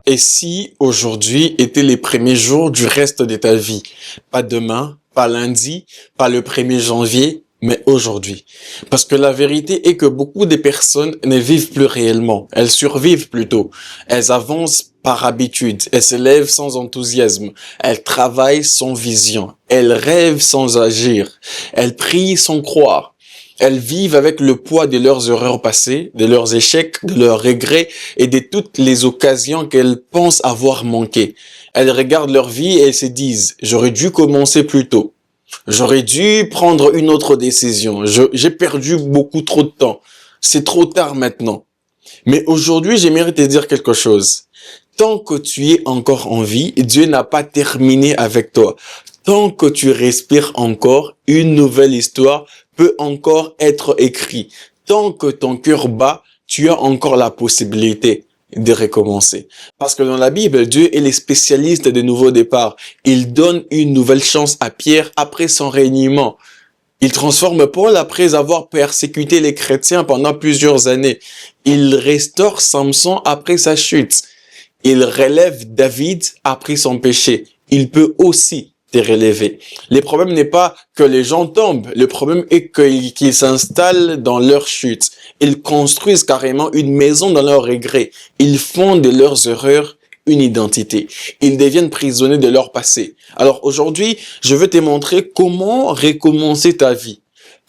Et si aujourd'hui étaient les premiers jours du reste de ta vie? Pas demain, pas lundi, pas le 1er janvier, mais aujourd'hui. Parce que la vérité est que beaucoup de personnes ne vivent plus réellement. Elles survivent plutôt. Elles avancent par habitude. Elles se lèvent sans enthousiasme. Elles travaillent sans vision. Elles rêvent sans agir. Elles prient sans croire. Elles vivent avec le poids de leurs erreurs passées, de leurs échecs, de leurs regrets et de toutes les occasions qu'elles pensent avoir manquées. Elles regardent leur vie et elles se disent « J'aurais dû commencer plus tôt. J'aurais dû prendre une autre décision. J'ai perdu beaucoup trop de temps. C'est trop tard maintenant. » Mais aujourd'hui, j'aimerais te dire quelque chose. Tant que tu es encore en vie, Dieu n'a pas terminé avec toi. Tant que tu respires encore, une nouvelle histoire peut encore être écrite. Tant que ton cœur bat, tu as encore la possibilité de recommencer. Parce que dans la Bible, Dieu est le spécialiste des nouveaux départs. Il donne une nouvelle chance à Pierre après son reniement. Il transforme Paul après avoir persécuté les chrétiens pendant plusieurs années. Il restaure Samson après sa chute. Il relève David après son péché. Il peut aussi te relever. Le problème n'est pas que les gens tombent. Le problème est qu'ils s'installent dans leur chute. Ils construisent carrément une maison dans leur regret. Ils font de leurs erreurs une identité. Ils deviennent prisonniers de leur passé. Alors aujourd'hui, je veux te montrer comment recommencer ta vie.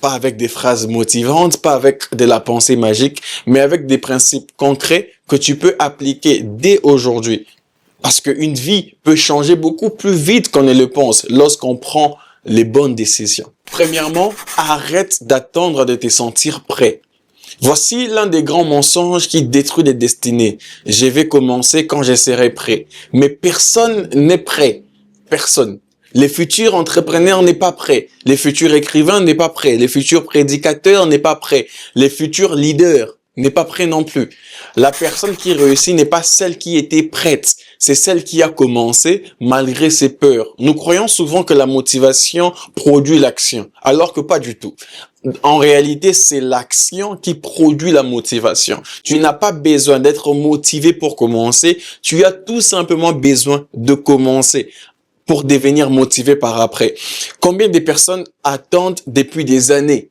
Pas avec des phrases motivantes, pas avec de la pensée magique, mais avec des principes concrets que tu peux appliquer dès aujourd'hui. Parce qu'une vie peut changer beaucoup plus vite qu'on ne le pense lorsqu'on prend les bonnes décisions. Premièrement, arrête d'attendre de te sentir prêt. Voici l'un des grands mensonges qui détruit les destinées. Je vais commencer quand je serai prêt. Mais personne n'est prêt. Personne. Les futurs entrepreneurs n'est pas prêts. Les futurs écrivains n'est pas prêts. Les futurs prédicateurs n'est pas prêts. Les futurs leaders n'est pas prêt non plus. La personne qui réussit n'est pas celle qui était prête. C'est celle qui a commencé malgré ses peurs. Nous croyons souvent que la motivation produit l'action, alors que pas du tout. En réalité, c'est l'action qui produit la motivation. Tu n'as pas besoin d'être motivé pour commencer. Tu as tout simplement besoin de commencer pour devenir motivé par après. Combien de personnes attendent depuis des années?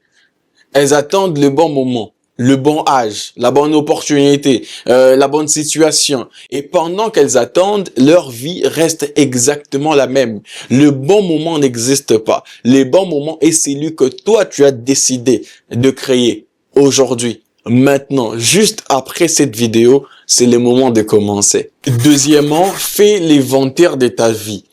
Elles attendent le bon moment, le bon âge, la bonne opportunité, la bonne situation. Et pendant qu'elles attendent, leur vie reste exactement la même. Le bon moment n'existe pas. Le bon moment est celui que toi, tu as décidé de créer aujourd'hui. Maintenant, juste après cette vidéo, c'est le moment de commencer. Deuxièmement, fais l'inventaire de ta vie.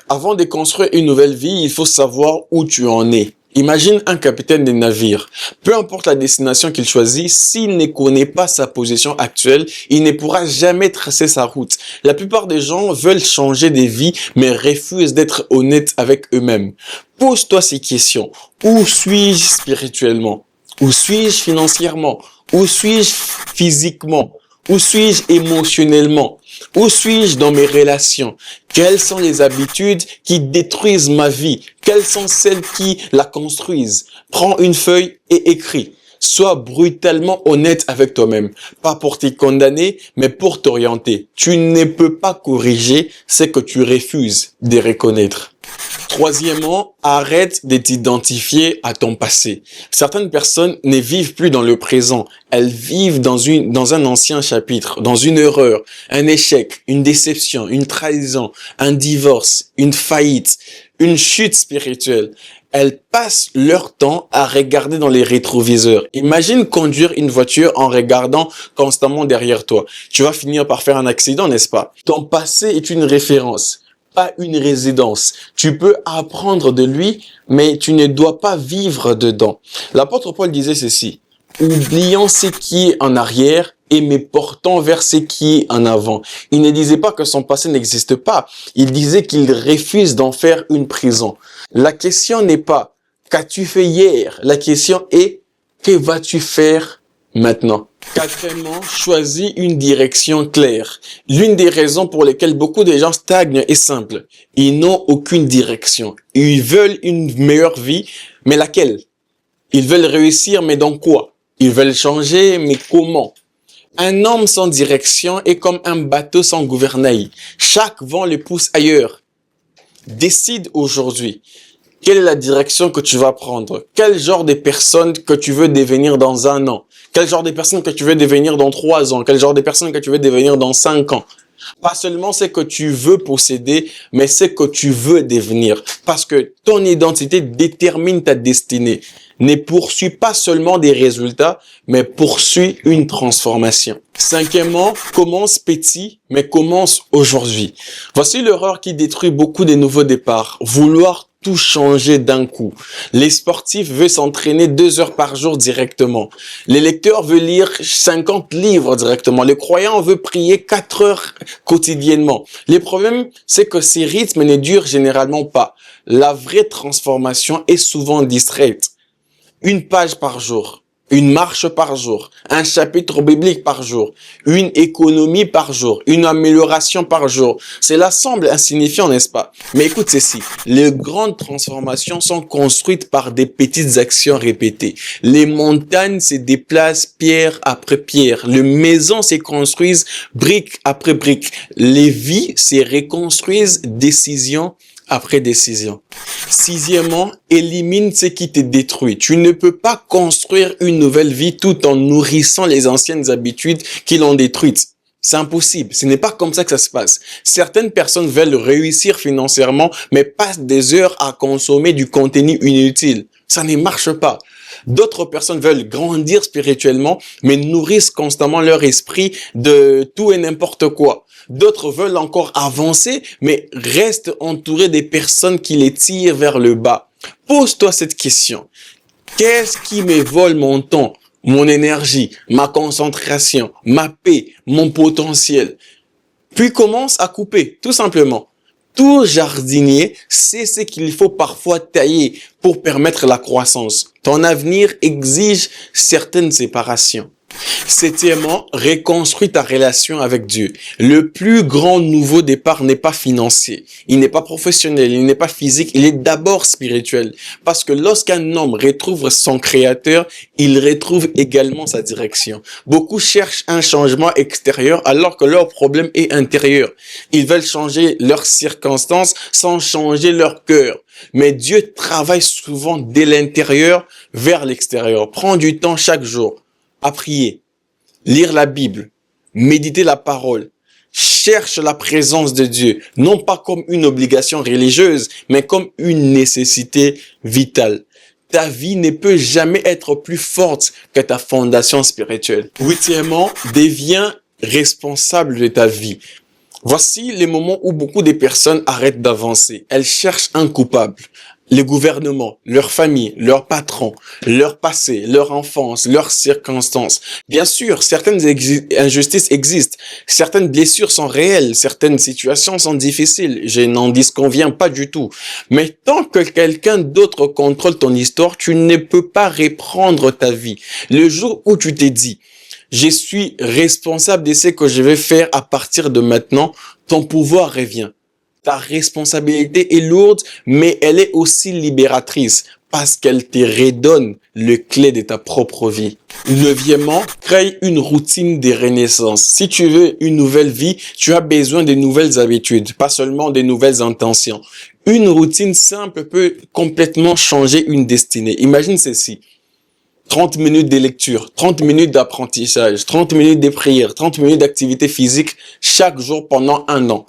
Avant de construire une nouvelle vie, il faut savoir où tu en es. Imagine un capitaine de navire. Peu importe la destination qu'il choisit, s'il ne connaît pas sa position actuelle, il ne pourra jamais tracer sa route. La plupart des gens veulent changer de vie, mais refusent d'être honnêtes avec eux-mêmes. Pose-toi ces questions. Où suis-je spirituellement? Où suis-je financièrement? Où suis-je physiquement? Où suis-je émotionnellement? Où suis-je dans mes relations? Quelles sont les habitudes qui détruisent ma vie? Quelles sont celles qui la construisent? Prends une feuille et écris. Sois brutalement honnête avec toi-même. Pas pour te condamner, mais pour t'orienter. Tu ne peux pas corriger ce que tu refuses de reconnaître. Troisièmement, arrête de t'identifier à ton passé. Certaines personnes ne vivent plus dans le présent. Elles vivent dans un ancien chapitre, dans une erreur, un échec, une déception, une trahison, un divorce, une faillite, une chute spirituelle. Elles passent leur temps à regarder dans les rétroviseurs. Imagine conduire une voiture en regardant constamment derrière toi. Tu vas finir par faire un accident, n'est-ce pas? Ton passé est une référence, pas une résidence. Tu peux apprendre de lui, mais tu ne dois pas vivre dedans. L'apôtre Paul disait ceci: oublions ce qui est en arrière et me portant vers ce qui est en avant. Il ne disait pas que son passé n'existe pas. Il disait qu'il refuse d'en faire une prison. La question n'est pas qu'as-tu fait hier? La question est que vas-tu faire maintenant? Quatrièmement, choisis une direction claire. L'une des raisons pour lesquelles beaucoup de gens stagnent est simple. Ils n'ont aucune direction. Ils veulent une meilleure vie, mais laquelle? Ils veulent réussir, mais dans quoi? Ils veulent changer, mais comment? Un homme sans direction est comme un bateau sans gouvernail. Chaque vent le pousse ailleurs. Décide aujourd'hui. Quelle est la direction que tu vas prendre? Quel genre de personne que tu veux devenir dans 1 an? Quel genre de personne que tu veux devenir dans 3 ans? Quel genre de personne que tu veux devenir dans 5 ans? Pas seulement ce que tu veux posséder, mais ce que tu veux devenir. Parce que ton identité détermine ta destinée. Ne poursuis pas seulement des résultats, mais poursuis une transformation. Cinquièmement, commence petit, mais commence aujourd'hui. Voici l'erreur qui détruit beaucoup de nouveaux départs. Vouloir tout changer d'un coup. Les sportifs veulent s'entraîner 2 heures par jour directement. Les lecteurs veulent lire 50 livres directement. Les croyants veulent prier 4 heures quotidiennement. Le problème, c'est que ces rythmes ne durent généralement pas. La vraie transformation est souvent distraite. 1 page par jour, 1 marche par jour, un chapitre biblique par jour, une économie par jour, une amélioration par jour. Cela semble insignifiant, n'est-ce pas? Mais écoute ceci, les grandes transformations sont construites par des petites actions répétées. Les montagnes se déplacent pierre après pierre. Les maisons se construisent brique après brique. Les vies se reconstruisent décision après décision. Sixièmement, élimine ce qui te détruit. Tu ne peux pas construire une nouvelle vie tout en nourrissant les anciennes habitudes qui l'ont détruite. C'est impossible. Ce n'est pas comme ça que ça se passe. Certaines personnes veulent réussir financièrement, mais passent des heures à consommer du contenu inutile. Ça ne marche pas. D'autres personnes veulent grandir spirituellement, mais nourrissent constamment leur esprit de tout et n'importe quoi. D'autres veulent encore avancer, mais restent entourés des personnes qui les tirent vers le bas. Pose-toi cette question. Qu'est-ce qui me vole mon temps, mon énergie, ma concentration, ma paix, mon potentiel? Puis commence à couper, tout simplement. Tout jardinier sait ce qu'il faut parfois tailler pour permettre la croissance. Ton avenir exige certaines séparations. Septièmement, reconstruis ta relation avec Dieu. Le plus grand nouveau départ n'est pas financier, il n'est pas professionnel, il n'est pas physique, il est d'abord spirituel. Parce que lorsqu'un homme retrouve son Créateur, il retrouve également sa direction. Beaucoup cherchent un changement extérieur alors que leur problème est intérieur. Ils veulent changer leurs circonstances sans changer leur cœur. Mais Dieu travaille souvent dès l'intérieur vers l'extérieur. Prends du temps chaque jour à prier, lire la Bible, méditer la parole, cherche la présence de Dieu, non pas comme une obligation religieuse, mais comme une nécessité vitale. Ta vie ne peut jamais être plus forte que ta fondation spirituelle. Huitièmement, deviens responsable de ta vie. Voici les moments où beaucoup de personnes arrêtent d'avancer. Elles cherchent un coupable. Les gouvernements, leur famille, leurs patrons, leur passé, leur enfance, leurs circonstances. Bien sûr, certaines injustices existent, certaines blessures sont réelles, certaines situations sont difficiles, je n'en disconviens pas du tout. Mais tant que quelqu'un d'autre contrôle ton histoire, tu ne peux pas reprendre ta vie. Le jour où tu t'es dit, je suis responsable de ce que je vais faire à partir de maintenant, ton pouvoir revient. Ta responsabilité est lourde, mais elle est aussi libératrice parce qu'elle te redonne le clé de ta propre vie. Neuvièmement, crée une routine de renaissance. Si tu veux une nouvelle vie, tu as besoin de nouvelles habitudes, pas seulement de nouvelles intentions. Une routine simple peut complètement changer une destinée. Imagine ceci. 30 minutes de lecture, 30 minutes d'apprentissage, 30 minutes de prière, 30 minutes d'activité physique chaque jour pendant 1 an.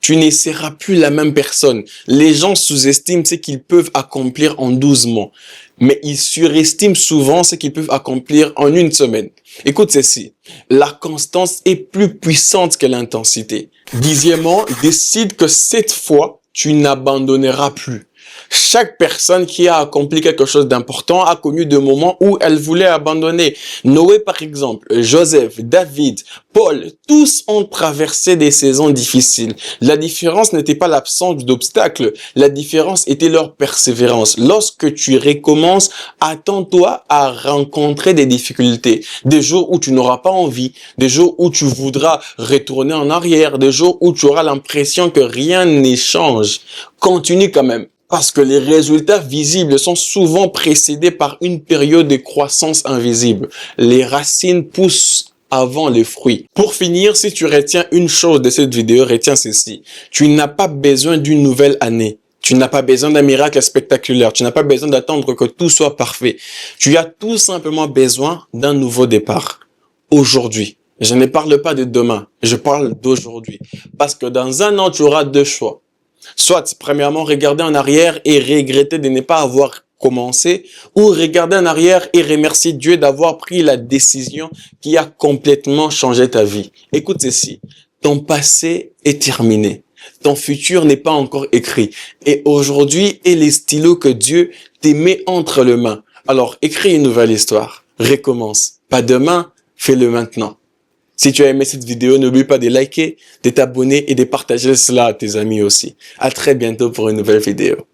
Tu ne seras plus la même personne. Les gens sous-estiment ce qu'ils peuvent accomplir en 12 mois, mais ils surestiment souvent ce qu'ils peuvent accomplir en 1 semaine. Écoute ceci, la constance est plus puissante que l'intensité. Dixièmement, décide que cette fois, tu n'abandonneras plus. Chaque personne qui a accompli quelque chose d'important a connu des moments où elle voulait abandonner. Noé par exemple, Joseph, David, Paul, tous ont traversé des saisons difficiles. La différence n'était pas l'absence d'obstacles, la différence était leur persévérance. Lorsque tu recommences, attends-toi à rencontrer des difficultés. Des jours où tu n'auras pas envie, des jours où tu voudras retourner en arrière, des jours où tu auras l'impression que rien ne change. Continue quand même. Parce que les résultats visibles sont souvent précédés par une période de croissance invisible. Les racines poussent avant les fruits. Pour finir, si tu retiens une chose de cette vidéo, retiens ceci. Tu n'as pas besoin d'une nouvelle année. Tu n'as pas besoin d'un miracle spectaculaire. Tu n'as pas besoin d'attendre que tout soit parfait. Tu as tout simplement besoin d'un nouveau départ. Aujourd'hui. Je ne parle pas de demain. Je parle d'aujourd'hui. Parce que dans un an, tu auras deux choix. Soit, premièrement, regarder en arrière et regretter de ne pas avoir commencé, ou regarder en arrière et remercier Dieu d'avoir pris la décision qui a complètement changé ta vie. Écoute ceci. Ton passé est terminé. Ton futur n'est pas encore écrit. Et aujourd'hui est les stylos que Dieu te met entre les mains. Alors, écris une nouvelle histoire. Recommence. Pas demain, fais-le maintenant. Si tu as aimé cette vidéo, n'oublie pas de liker, de t'abonner et de partager cela à tes amis aussi. À très bientôt pour une nouvelle vidéo.